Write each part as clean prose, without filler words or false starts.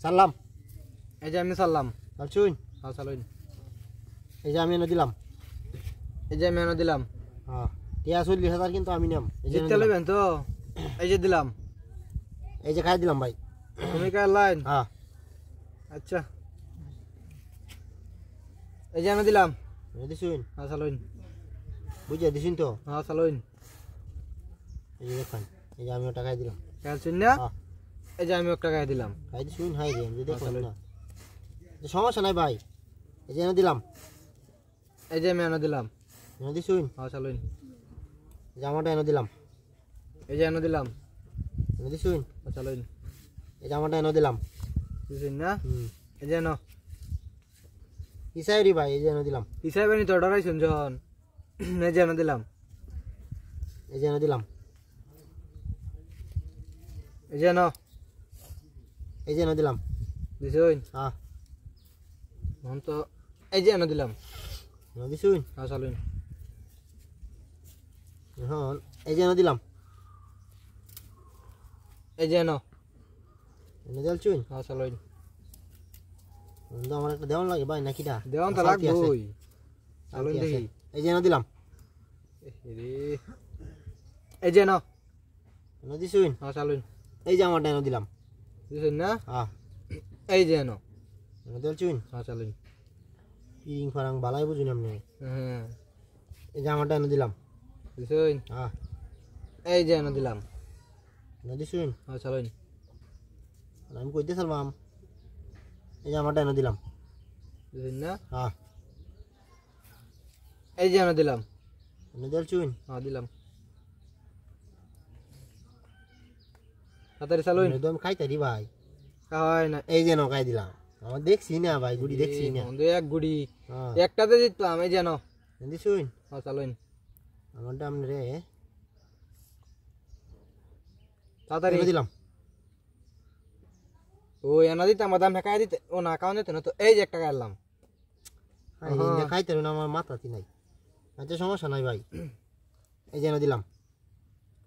সারলাম। এই যে আমি সারলাম। চালছুন। হ্যাঁ চালুন। এই যে আমি এনে দিলাম। এই যে আমি এনে দিলাম। হ্যাঁ টিয়া 40,000 কিন্তু আমি নিলাম। এই যে জিততে লইবেন তো। এই যে দিলাম। এই যে খাই দিলাম ভাই। তুমি কার লাইন? হ্যাঁ আচ্ছা এই যে আমি দিলাম। এনে দিছুন। হ্যাঁ চালুন। বুঝে দিছুন তো। হ্যাঁ চালুন। এই যে দেখেন এই যে আমি টাকা দিলাম। খেলছেন না? হ্যাঁ এই যে আমি একটা গায়ে দিলাম। খাই দিছুন হাই রে যদি দেখেন চালুন। না সমস্যা নাই ভাই। এই যে এনে দিলাম। এই যে আমি এনে দিলাম। এনে দিছুন। হ্যাঁ চালুন। জামাটা এনে দিলাম। এই যে এনে দিলাম। এনে দিছুন। হ্যাঁ চালুন। এই জামাটা এনে দিলাম। বুঝছেন না? হুম এই যে এনো। ইসাইরি ভাই এই যে এনে দিলাম। হিসাবে নি তো ডরাইছেন যখন। এই যে এনে দিলাম। এই যে এনে দিলাম। এই যে এনো। এই যে এনে দিলাম। দিছুন। হ্যাঁ এখন তো এই যে এনে দিলাম। এনে দিছুন। হ্যাঁ চালুন। এখন এই যে এনে দিলাম। এই যে এনো। এনে দিলছুন। হ্যাঁ চালুন। কিন্তু আমার একটা দেওয়ান লাগে ভাই নাকিটা দেওয়ান তো লাগবই। চালুন দেখি। এই যে এনে দিলাম। রে এই যে এনো। এনে দিছুন। হ্যাঁ চালুন। এই যে আমারটা এনে দিলাম। দিছুন না? হ্যাঁ এই যে এনো। এনে দিলছুন। হ্যাঁ চালুন। পিং ফারাং বালাই বুঝুন আপনি। হ্যাঁ এই যে আমারটা এনে দিলাম। দিছুন। হ্যাঁ এই যে এনে দিলাম। এনে দিছুন। হ্যাঁ চালুন। আমি কইতে চালবাম। এই যে আমারটা এনে দিলাম। দিছুন না? হ্যাঁ এই যে এনে দিলাম। এনে দিলছুন। হ্যাঁ দিলাম। তাড়াতাড়ি চালুন। একদম খাইতারি ভাই। হয় না। এই যে নকাই দিলাম। আমার দেখছি না ভাই গুড়ি দেখছি না। বন্ধু এক গুড়ি। হ্যাঁ একটাতে জিতলাম এই যে এনো। এনে দিছুন। হ্যাঁ চালুন। আমারটা আপনি রে তাড়াতাড়ি এনে দিলাম। ও এনা দিতে আমার দাম হেকায় দিতে ও না কাউন দিতে না তো এই যে একটা গাইলাম। খাইতারি না আমার মাথাতে নাই। আচ্ছা সমস্যা নাই ভাই। এই যে এনে দিলাম।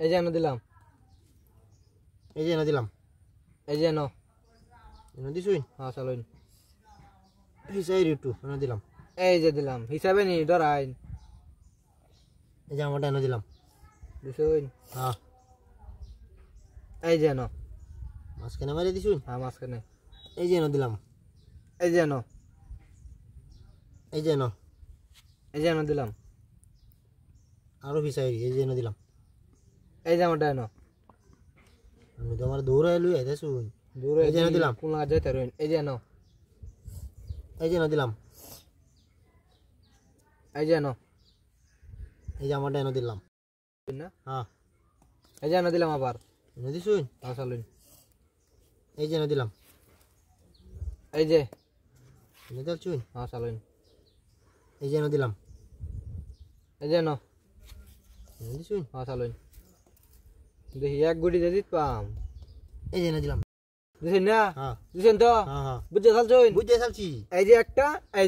এই যে এনে দিলাম। এই যে এনে দিলাম। এই যে এনো। এনে দিছুন। হ্যাঁ চালুন। এই সাইড একটু এনে দিলাম। এই যে দিলাম হিসাবে নি ডরাইন। এই যে আমারটা এনে দিলাম। দিছুন। হ্যাঁ এই যে এনো। মাঝখানে মারি দিছুন। হ্যাঁ মাঝখানে। এই যে এনে দিলাম। এই যে এনো। এই যে এনো। এই যে এনো দিলাম। আরো ফিসাইরি এই যে এনে দিলাম। এই যে আমারটা এনো। আমি তো আমার দৌড়াই লুই আইতাছুন। দূরে এই যে এনে দিলাম। কোন লাগা যাইতে রইন। এই যে এনো। এই যে এনে দিলাম। এই যে এনো। এই যে আমারটা এনে দিলাম। না হ্যাঁ এই যে এনো দিলাম আবার। এনে দিছুন। হ্যাঁ চালুন। এই যে এনে দিলাম। এই যে এনে দিলছুন। হ্যাঁ চালুন। এই যে এনে দিলাম। এই যে এনো। এনে দিছুন। হ্যাঁ চালুন। দেখি এক গুড়ি দিয়ে দিত পাম। এই যে এনে দিলাম। দিছেন না? হ্যাঁ দিছেন তো? হ্যাঁ হ্যাঁ বুঝতে চালছুন? বুঝতে চালছি। এই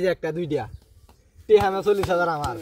যে একটা দুইটা টি হামে 40,000 আমার।